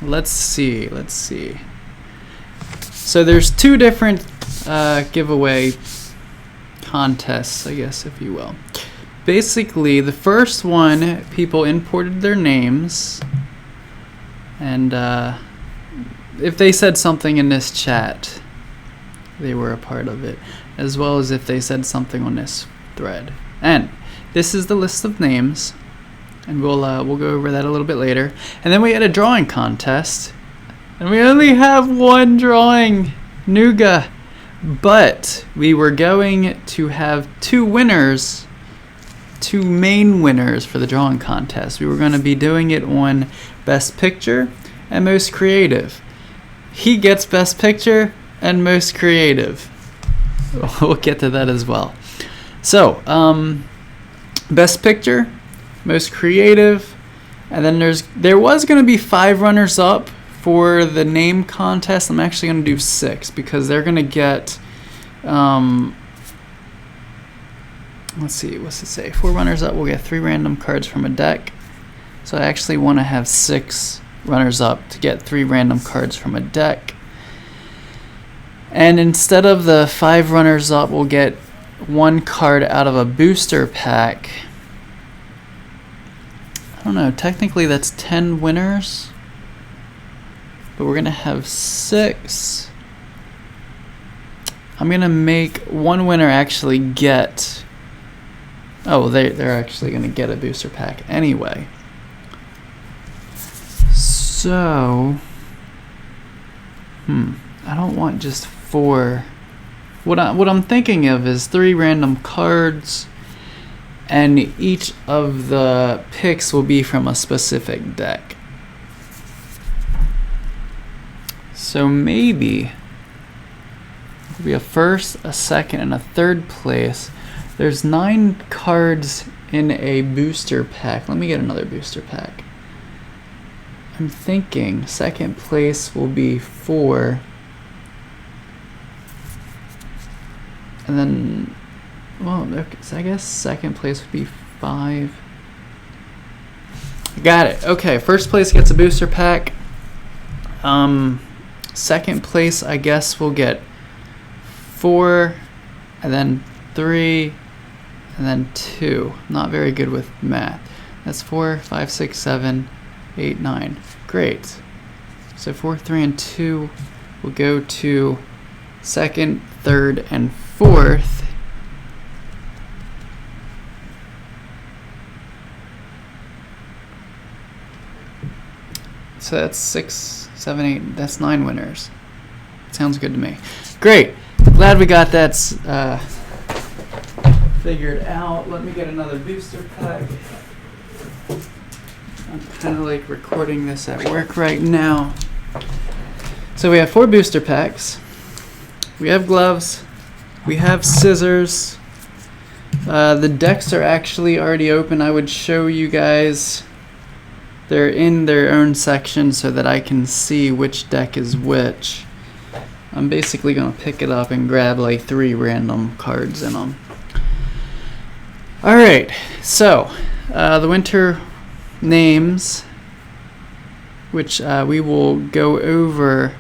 let's see. So there's two different giveaway contests, I guess, if you will. Basically, the first one, people imported their names, and if they said something in this chat, they were a part of it, as well as if they said something on this thread. And this is the list of names, and we'll go over that a little bit later. And then we had a drawing contest, and we only have one drawing, Nuga, but we were going to have two main winners for the drawing contest. We were going to be doing it on Best Picture and Most Creative. He gets Best Picture and Most Creative. We'll get to that as well. So, Best Picture, Most Creative, and then there was going to be 5 runners up for the name contest. I'm actually going to do 6 because they're going to get, let's see, what's it say? 4 runners up will get 3 random cards from a deck. So I actually want to have 6 runners up to get 3 random cards from a deck. And instead of the 5 runners up, we'll get 1 card out of a booster pack. I don't know, technically that's 10 winners, but we're gonna have 6. I'm gonna make 1 winner actually get, oh, they're actually gonna get a booster pack anyway. So, I don't want just 4. What I'm thinking of is 3 random cards, and each of the picks will be from a specific deck. So maybe it'll be a first, a second, and a third place. There's 9 cards in a booster pack. Let me get another booster pack. I'm thinking second place will be 4. And then, well, so I guess second place would be 5. Got it. Okay, first place gets a booster pack. Second place, I guess, will get 4, and then 3, and then 2. Not very good with math. That's 4, 5, 6, 7, 8, 9. Great. So 4, 3, and 2 will go to second, third, and fourth. So that's 6, 7, 8. That's 9 winners. Sounds good to me. Great. Glad we got that figured out. Let me get another booster pack. I'm kind of like recording this at work right now. So we have 4 booster packs. We have gloves. We have scissors. The decks are actually already open. I would show you guys. They're in their own section so that I can see which deck is which. I'm basically going to pick it up and grab like 3 random cards in them. Alright, so the winter names, which we will go over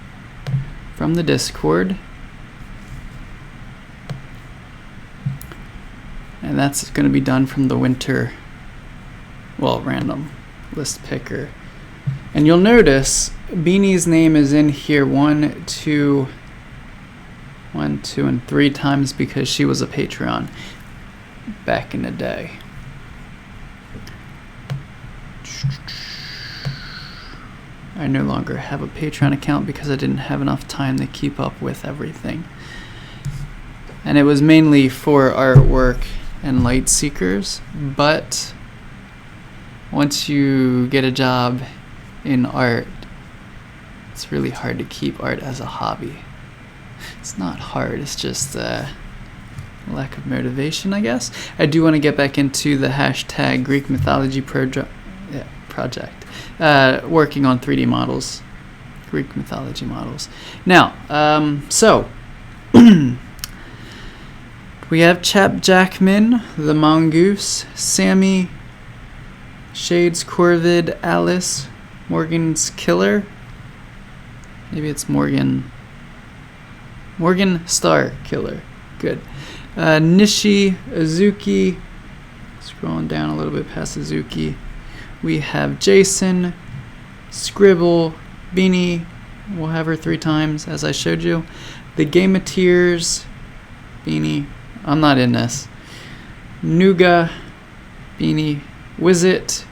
from the Discord. And that's going to be done from the winter, well, random list picker. And you'll notice Beanie's name is in here 1, 2, and 3 times because she was a Patreon back in the day. I no longer have a Patreon account because I didn't have enough time to keep up with everything. And it was mainly for artwork and Lightseekers, but once you get a job in art, it's really hard to keep art as a hobby. It's not hard, it's just lack of motivation, I guess. I do want to get back into the hashtag Greek mythology project, working on 3D models, Greek mythology models. Now, so we have Chap Jackman, the Mongoose, Sammy, Shades Corvid, Alice, Morgan's Killer, Maybe it's Morgan. Morgan Star Killer. Good. Nishi, Azuki. Scrolling down a little bit past Azuki. We have Jason, Scribble, Beanie. We'll have her 3 times, as I showed you. The Gameteers, Beanie. I'm not in this. Nuga, Beanie, Wizit.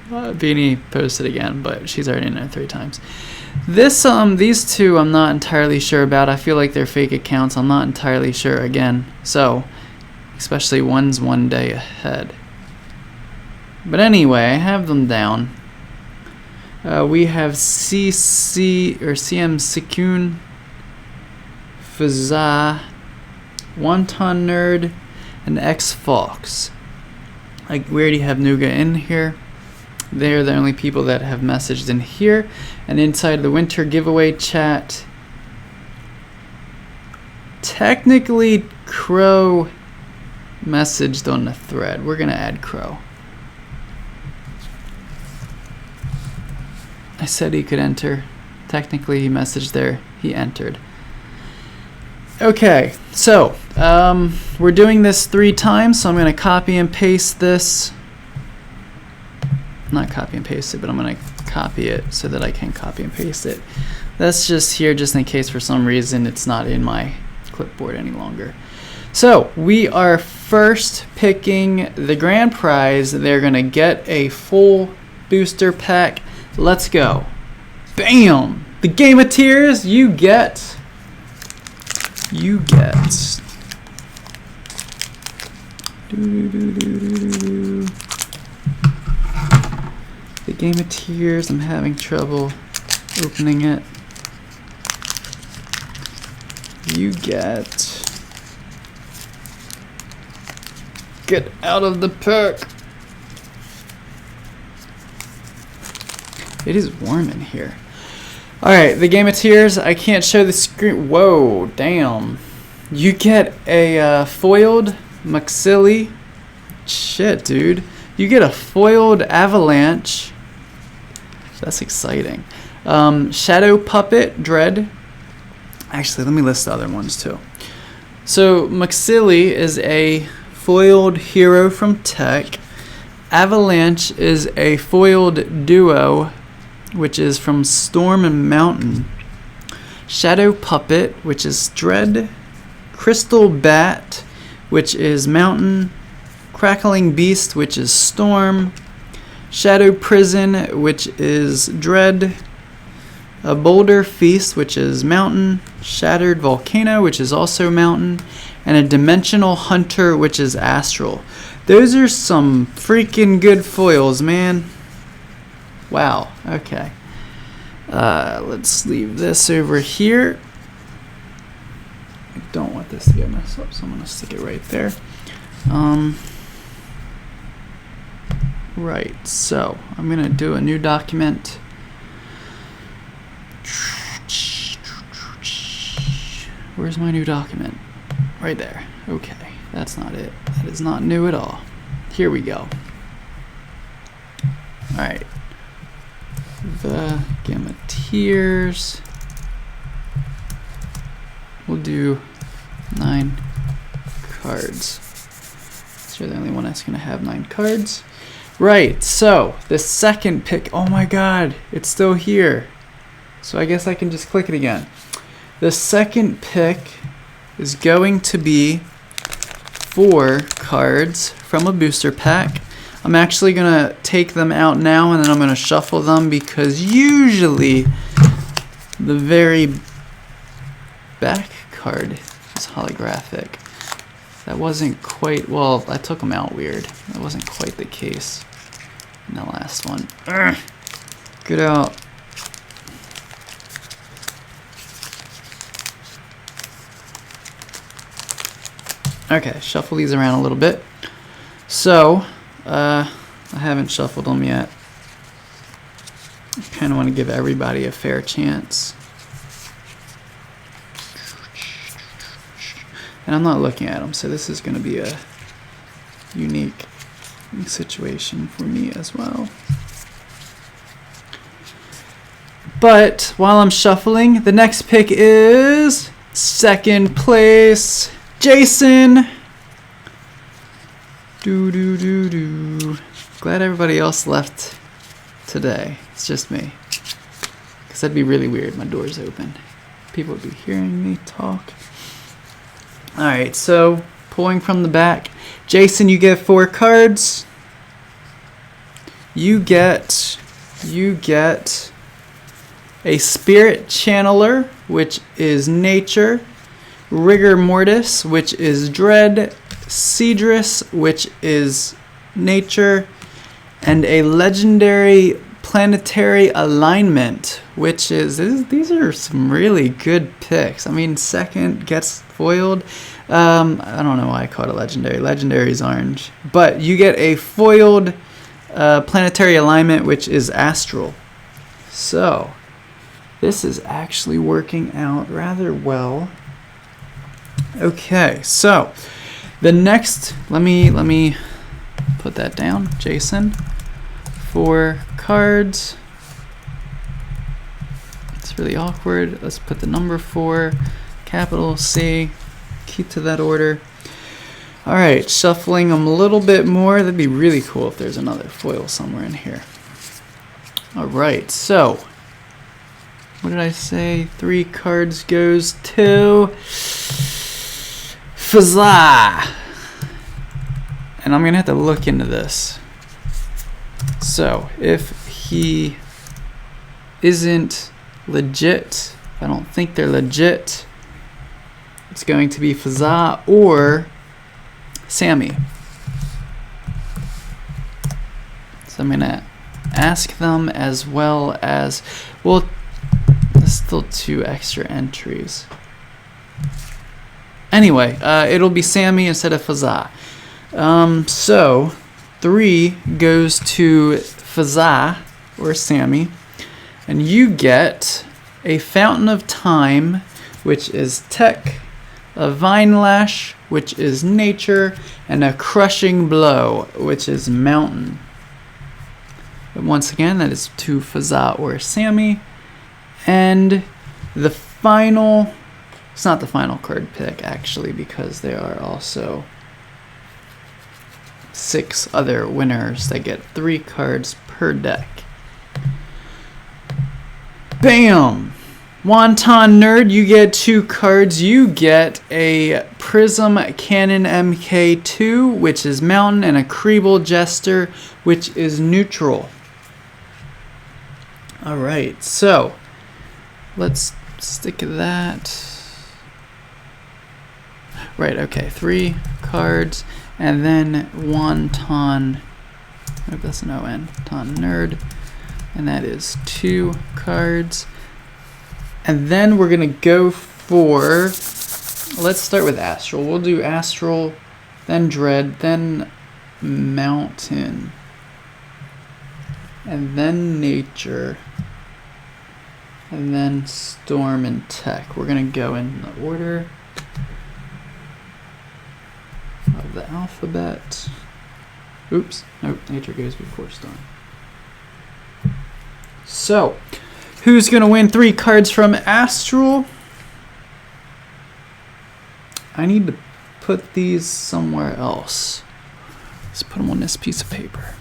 Beanie posted again, but she's already in there 3 times. These 2 I'm not entirely sure about. I feel like they're fake accounts. I'm not entirely sure again. So, especially one's 1 day ahead. But anyway, I have them down. We have CC or CM Sikun, Fazza, Wonton Nerd, and X Fox. Like, we already have Nuga in here. They're the only people that have messaged in here. And inside the winter giveaway chat, technically Crow messaged on the thread. We're gonna add Crow. I said he could enter. Technically he messaged there. He entered. Okay, so we're doing this 3 times, so I'm gonna copy and paste this. Not copy and paste it, but I'm going to copy it so that I can copy and paste it. That's just here just in case for some reason it's not in my clipboard any longer. So we are first picking the grand prize. They're going to get a full booster pack. Let's go. Bam! The Gameteers, you get the Gameteers. I'm having trouble opening it. You get out of the pack. It is warm in here. Alright, the Gameteers. I can't show the screen. Whoa, damn. You get a foiled Maxilli. Shit, dude. You get a foiled Avalanche. That's exciting. Shadow Puppet, Dread. Actually, let me list the other ones too. So, Maxilli is a foiled hero from Tech. Avalanche is a foiled duo, which is from Storm and Mountain. Shadow Puppet, which is Dread. Crystal Bat, which is Mountain. Crackling Beast, which is Storm. Shadow Prison, which is Dread. A Boulder Feast, which is Mountain. Shattered Volcano, which is also Mountain. And a Dimensional Hunter, which is Astral. Those are some freaking good foils, man. Wow, okay. Let's leave this over here. I don't want this to get messed up, so I'm going to stick it right there. Right, so I'm going to do a new document. Where's my new document? Right there. Okay, that's not it. That is not new at all. Here we go. Alright. The Gameteers. We'll do 9 cards. So you're the only one that's going to have 9 cards. Right, so the second pick, oh my god, it's still here. So I guess I can just click it again. The second pick is going to be 4 cards from a booster pack. I'm actually going to take them out now and then I'm going to shuffle them because usually the very back card is holographic. That wasn't quite, well, I took them out weird. That wasn't quite the case in the last one. Urgh. Get out. Okay, shuffle these around a little bit. So, I haven't shuffled them yet. I kind of want to give everybody a fair chance. And I'm not looking at them, so this is going to be a unique situation for me as well. But while I'm shuffling, the next pick is second place, Jason. Glad everybody else left today. It's just me. Because that'd be really weird. My door's open. People would be hearing me talk. Alright, so pulling from the back. Jason, you get 4 cards. You get a Spirit Channeler, which is nature. Rigor Mortis, which is dread. Cedrus, which is nature. And a legendary planetary alignment, which is, these are some really good picks. I mean, second gets foiled. I don't know why I called it legendary. Legendary's orange. But you get a foiled planetary alignment, which is astral. So this is actually working out rather well. Okay, so the next, let me put that down, Jason. 4 cards. It's really awkward. Let's put the number 4, capital C, keep to that order. All right, shuffling them a little bit more. That'd be really cool if there's another foil somewhere in here. All right, so what did I say? 3 cards goes to Fazza. And I'm gonna have to look into this. So if he isn't legit, I don't think they're legit, it's going to be Fazza or Sammy. So I'm gonna ask them as well as, well, there's still 2 extra entries. Anyway, it'll be Sammy instead of Fazza. So 3 goes to Fazza or Sammy, and you get a Fountain of Time, which is tech, a Vine Lash, which is nature, and a Crushing Blow, which is mountain. But once again, that is to Fazza or Sammy. And the final, it's not the final card pick actually, because there are also 6 other winners that get 3 cards per deck. Bam! Wonton Nerd, you get 2 cards. You get a Prism Cannon MK2, which is mountain, and a Kriebel Jester, which is neutral. Alright, so let's stick that. Right, okay, 3 cards, and then Wonton, oh, that's an O-N, Ton Nerd, and that is 2 cards. And then we're gonna go for, let's start with Astral. We'll do Astral, then Dread, then Mountain, and then Nature, and then Storm and Tech. We're gonna go in the order of the alphabet. Oops, nope, Nature goes before Storm. So, who's going to win 3 cards from Astral? I need to put these somewhere else. Let's put them on this piece of paper.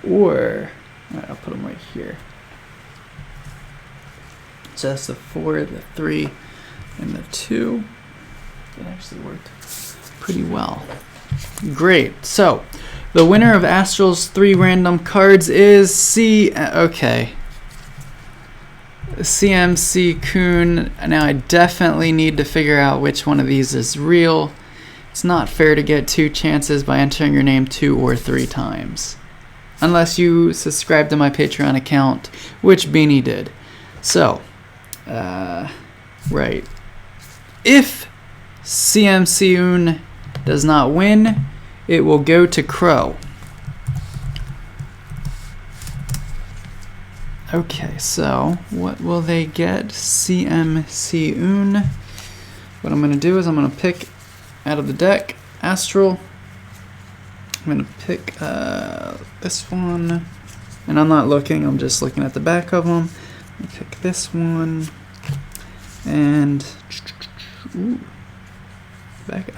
Or, I'll put them right here. So that's the 4, the 3, and the 2. That actually worked pretty well. Great. So the winner of Astral's 3 random cards is CMC Coon. Now I definitely need to figure out which one of these is real. It's not fair to get 2 chances by entering your name 2 or 3 times. Unless you subscribe to my Patreon account, which Beanie did. So, right. If CMC Coon does not win, it will go to Crow. Okay, so what will they get? CMC Coon. What I'm going to do is I'm going to pick out of the deck Astral, I'm gonna pick this one, and I'm not looking, I'm just looking at the back of them. I'm gonna pick this one, and ooh,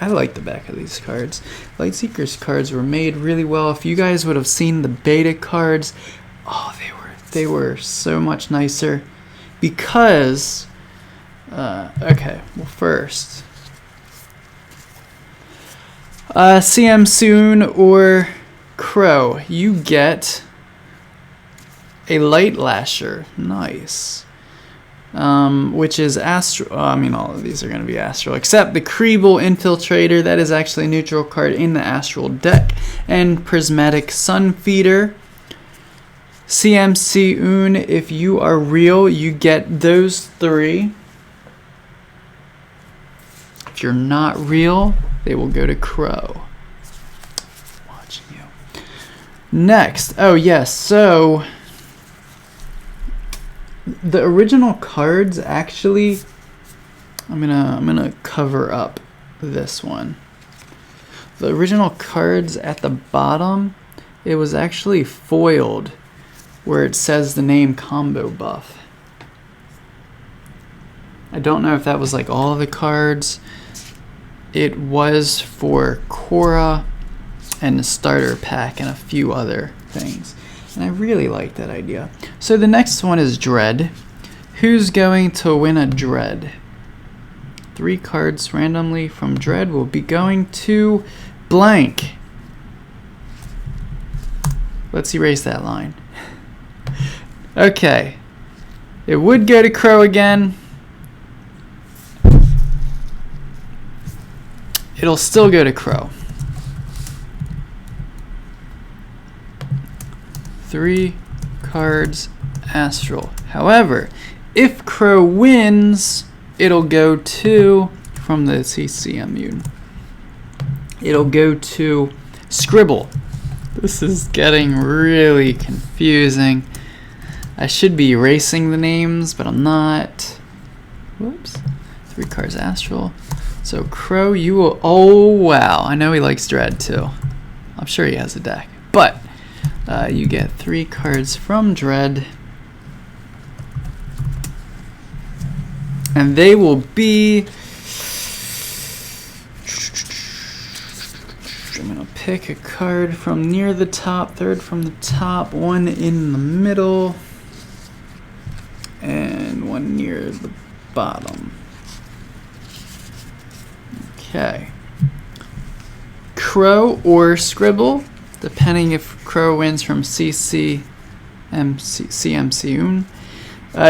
I like the back of these cards. Lightseekers cards were made really well. If you guys would have seen the beta cards, oh, they were so much nicer because okay, well, first CM Soon or Crow, you get a Light Lasher. Nice. Which is Astral. I mean, all of these are going to be Astral, except the Kreeble Infiltrator. That is actually a neutral card in the Astral deck. And Prismatic Sunfeeder. CMC Un, if you are real, you get those 3. If you're not real, they will go to Crow. Watching you. Next. Oh, yes. So the original cards, actually, I'm gonna cover up this one. The original cards at the bottom, it was actually foiled where it says the name Combo Buff. I don't know if that was like all of the cards. It was for Korra and the starter pack and a few other things. And I really like that idea. So the next one is Dread. Who's going to win a Dread? 3 cards randomly from Dread will be going to blank. Let's erase that line. Okay. It would go to Crow again. It'll still go to Crow. 3 cards Astral. However, if Crow wins, it'll go to, from the CCMU, it'll go to Scribble. This is getting really confusing. I should be erasing the names, but I'm not. Whoops. 3 cards Astral. So Crow, you will, oh wow, I know he likes Dread too. I'm sure he has a deck. But you get 3 cards from Dread. And they will be, I'm going to pick a card from near the top, 3rd from the top, 1 in the middle, and 1 near the bottom. Okay. Crow or Scribble, depending if Crow wins from CMC Un.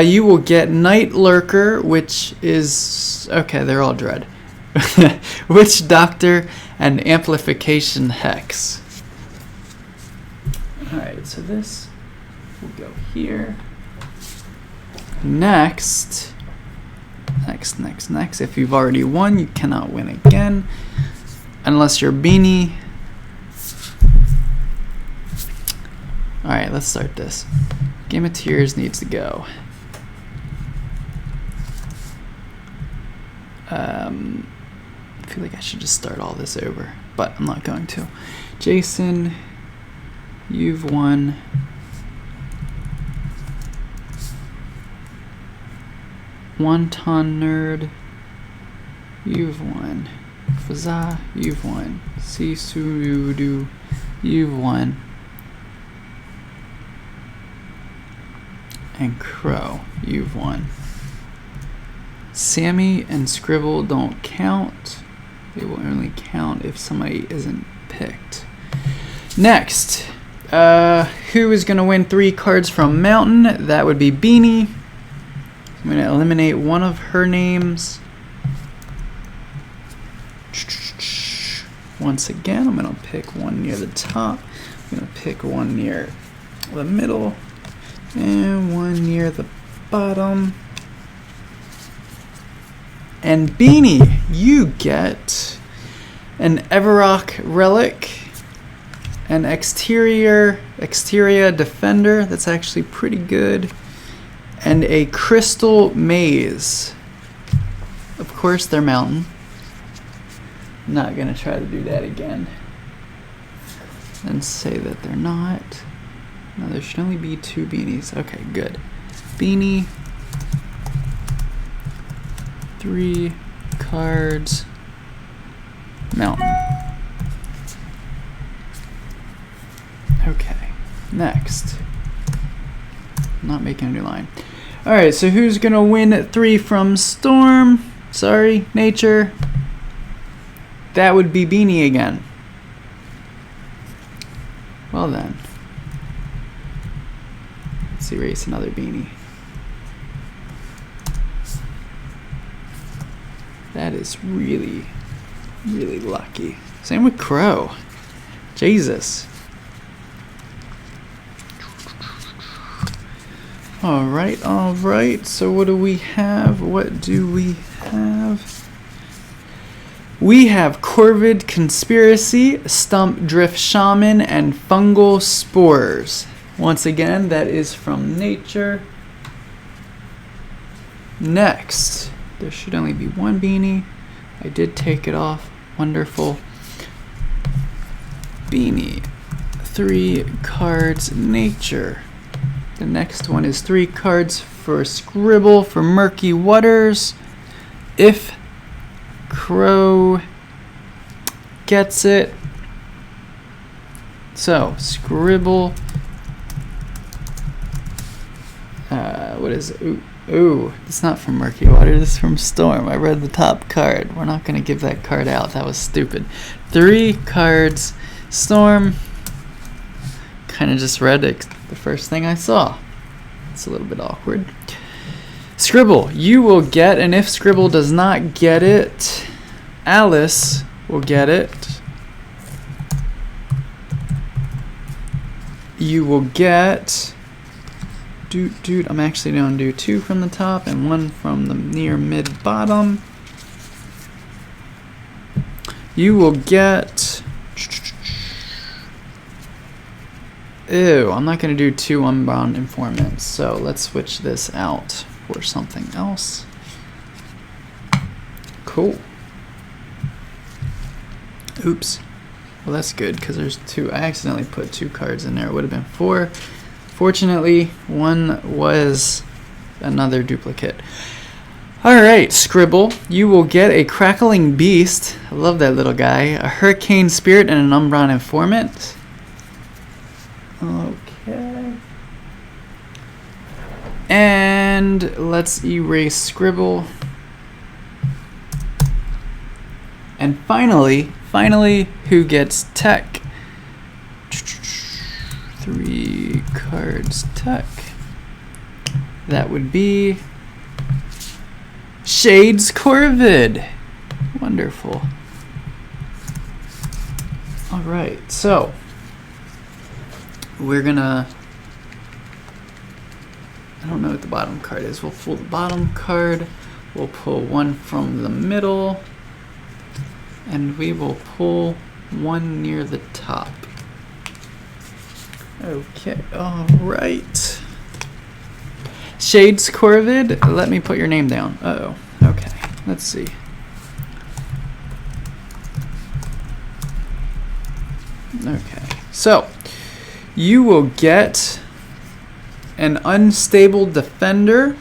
You will get Night Lurker, which is, okay, they're all Dread. Witch Doctor and Amplification Hex. Alright, so this will go here. Next. If you've already won, you cannot win again. Unless you're Beanie. Alright, let's start this. Game of Tears needs to go. I feel like I should just start all this over, but I'm not going to. Jason, you've won. Wonton Nerd, you've won. Faza, you've won. Sisurudu, you've won. And Crow, you've won. Sammy and Scribble don't count. They will only count if somebody isn't picked. Next, who is going to win 3 cards from Mountain? That would be Beanie. I'm going to eliminate one of her names. Once again, I'm going to pick one near the top. I'm going to pick one near the middle. And one near the bottom. And Beanie, you get an Everrock Relic, an Exteria Defender, that's actually pretty good, and a Crystal Maze. Of course, they're Mountain. Not gonna try to do that again. and say that they're not. No, there should only be 2 beanies. Okay, good. Beanie, 3 cards, mountain. Okay, next. I'm not making a new line. Alright, so who's gonna win 3 from Storm? Sorry, Nature. That would be Beanie again. Well then. Let's erase another Beanie. That is really, really lucky. Same with Crow. Jesus. Alright. So what do we have? What do we have? We have Corvid Conspiracy, Stump Drift Shaman, and Fungal Spores. Once again, that is from Nature. Next, there should only be 1 beanie. I did take it off. Wonderful. Beanie. 3 cards, Nature. The next one is 3 cards for Scribble for Murky Waters. If Crow gets it. So, Scribble. What is it? Ooh, it's not from Murky Water, this is from Storm. I read the top card. We're not going to give that card out. That was stupid. 3 cards. Storm. Kind of just read it, the first thing I saw. It's a little bit awkward. Scribble, you will get, and if Scribble does not get it, Alice will get it. You will get... Dude, I'm actually going to do 2 from the top and 1 from the near mid bottom. You will get... Ew, I'm not going to do 2 unbound informants, so let's switch this out for something else. Cool. Oops. Well, that's good, because there's 2. I accidentally put 2 cards in there. It would have been 4. Fortunately, 1 was another duplicate. Alright, Scribble, you will get a Crackling Beast. I love that little guy. A Hurricane Spirit and an Umbron Informant. Okay. And let's erase Scribble. And finally, who gets Tech? 3 cards Tech. That would be Shades Corvid. Wonderful. Alright, so we're gonna... I don't know what the bottom card is. We'll pull the bottom card. We'll pull 1 from the middle. And we will pull 1 near the top. Okay, alright. Shades Corvid, let me put your name down. Uh-oh, okay, let's see. Okay, so you will get an Unstable Defender,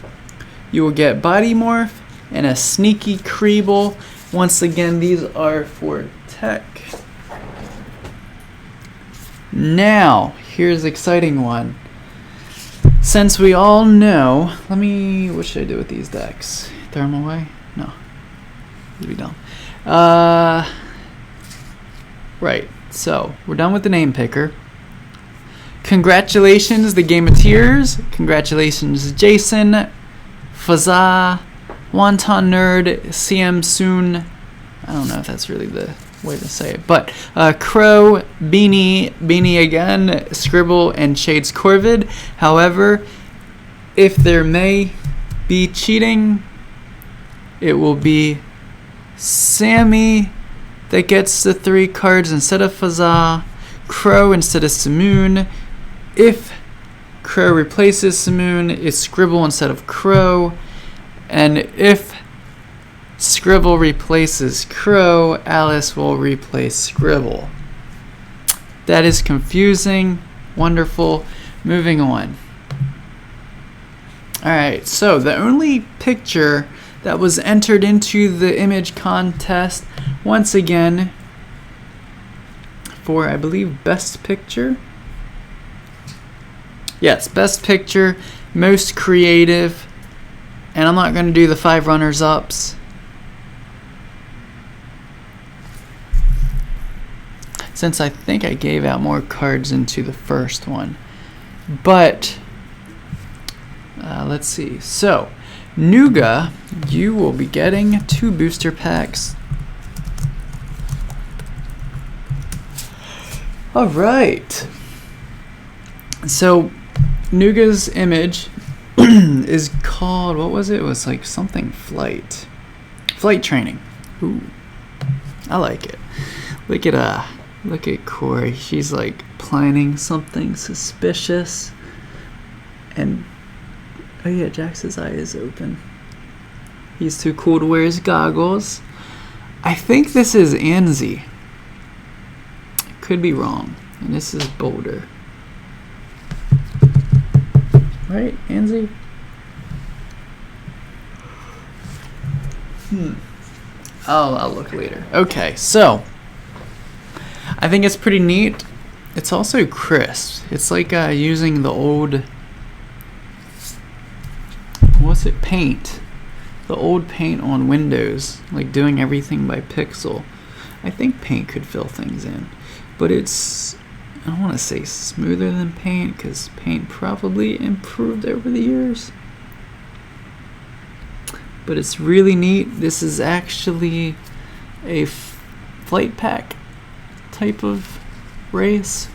you will get Body Morph, and a Sneaky Creeble. Once again, these are for Tech. Now, here's the exciting one. Since we all know, what should I do with these decks? Throw them away? No. It'd be dumb. Right, so we're done with the name picker. Congratulations, the Gameteers. Congratulations, Jason, Fazza, Wonton Nerd, CM Soon. I don't know if that's really the way to say it, but Crow, Beanie again, Scribble, and Shades Corvid. However, if there may be cheating, it will be Sammy that gets the 3 cards instead of Fazza, Crow instead of Simoon. If Crow replaces Simoon, it's Scribble instead of Crow. And if Scribble replaces Crow, Alice will replace Scribble. That is confusing. Wonderful. Moving on. Alright, so the only picture that was entered into the image contest, once again, for I believe best picture. Yes, best picture, most creative, and I'm not going to do the 5 runners-ups. Since I think I gave out more cards into the first one. But let's see. So, Nuga, you will be getting 2 booster packs. All right. So, Nuga's image is called, what was it? It was like something flight training. Ooh, I like it. Look at Corey. She's like planning something suspicious. And oh yeah, Jax's eye is open. He's too cool to wear his goggles. I think this is Anzi. Could be wrong. And this is Boulder. Right, Anzi? I'll look later. Okay, so I think it's pretty neat. It's also crisp. It's like using the old, what's it, paint. The old paint on Windows, like doing everything by pixel. I think paint could fill things in, but it's, I don't want to say smoother than paint, because paint probably improved over the years. But it's really neat. This is actually a flight pack type of race.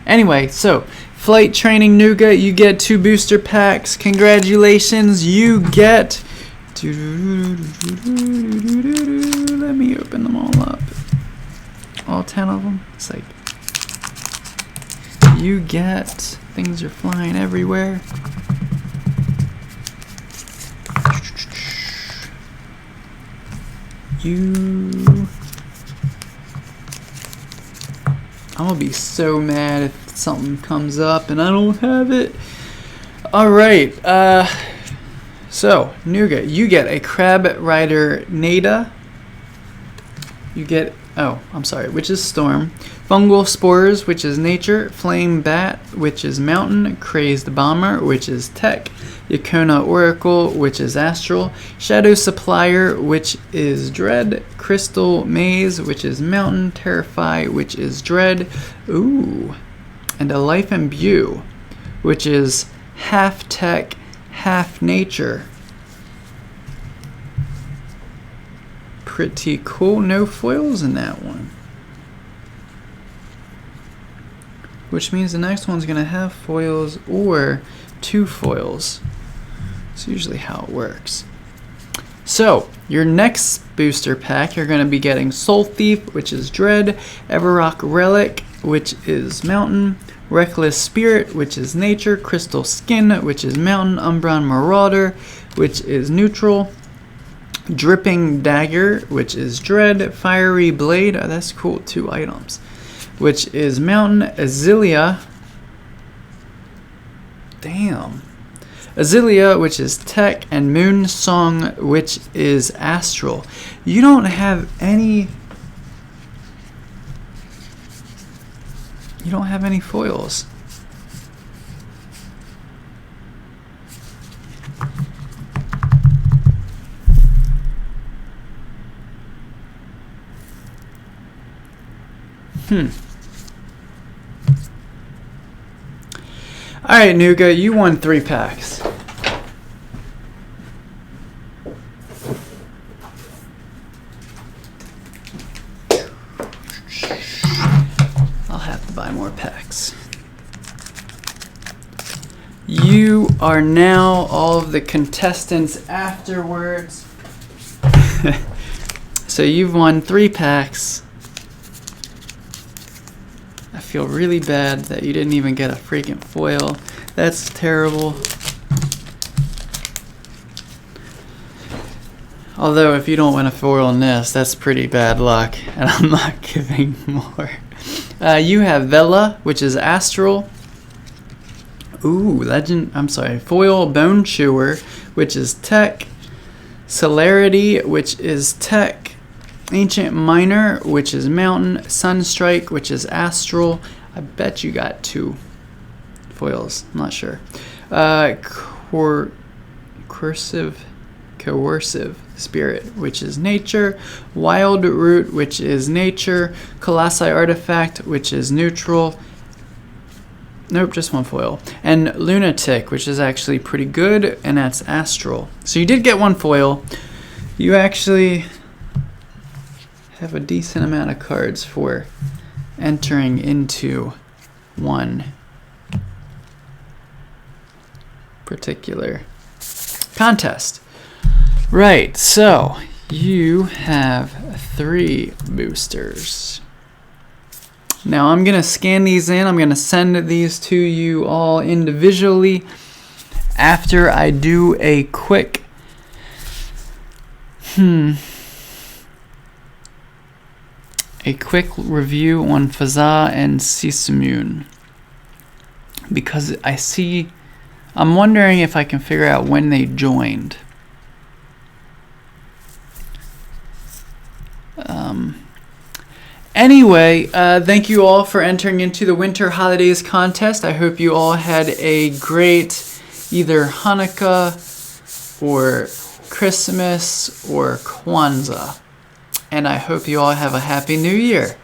Anyway, so flight training Nuga, you get 2 booster packs. Congratulations, you get. Let me open them all up. All 10 of them. It's like you get. Things are flying everywhere. I'm gonna be so mad if something comes up and I don't have it. Alright, so Nuga, you get a Crab Rider Nada. You get, oh, I'm sorry, which is Storm. Fungal Spores, which is Nature. Flame Bat, which is Mountain. Crazed Bomber, which is Tech. Yacona Oracle, which is Astral. Shadow Supplier, which is Dread. Crystal Maze, which is Mountain. Terrify, which is Dread. Ooh. And a Life Imbue, which is half Tech, half Nature. Pretty cool. No foils in that one. Which means the next one's going to have foils or 2 foils. That's usually how it works. So, your next booster pack, you're going to be getting Soul Thief, which is Dread. Everrock Relic, which is Mountain. Reckless Spirit, which is Nature. Crystal Skin, which is Mountain. Umbron Marauder, which is Neutral. Dripping Dagger, which is Dread. Fiery Blade, oh, that's cool, 2 items, which is Mountain. Azalea, damn. Azalea, which is Tech, and Moon Song, which is Astral. You don't have any. You don't have any foils. Alright, Nuga, you won 3 packs. I'll have to buy more packs. You are now all of the contestants afterwards. So you've won 3 packs. I feel really bad that you didn't even get a freaking foil. That's terrible. Although if you don't win a foil in this, that's pretty bad luck, and I'm not giving more. You have Vela, which is astral. Ooh, legend. I'm sorry. Foil Bone Chewer, which is tech. Celerity, which is tech. Ancient Miner, which is mountain. Sunstrike, which is astral. I bet you got 2 foils. I'm not sure. Coercive Spirit, which is nature. Wild Root, which is nature. Colossi Artifact, which is neutral. Nope, just 1 foil. And Lunatic, which is actually pretty good, and that's astral. So you did get 1 foil. You actually have a decent amount of cards for entering into one particular contest. Right, so you have 3 boosters. Now I'm going to scan these in. I'm going to send these to you all individually after I do a quick review on Faza and Sisamoon, because I'm wondering if I can figure out when they joined. Anyway, thank you all for entering into the Winter Holidays contest. I hope you all had a great either Hanukkah or Christmas or Kwanzaa. And I hope you all have a Happy New Year.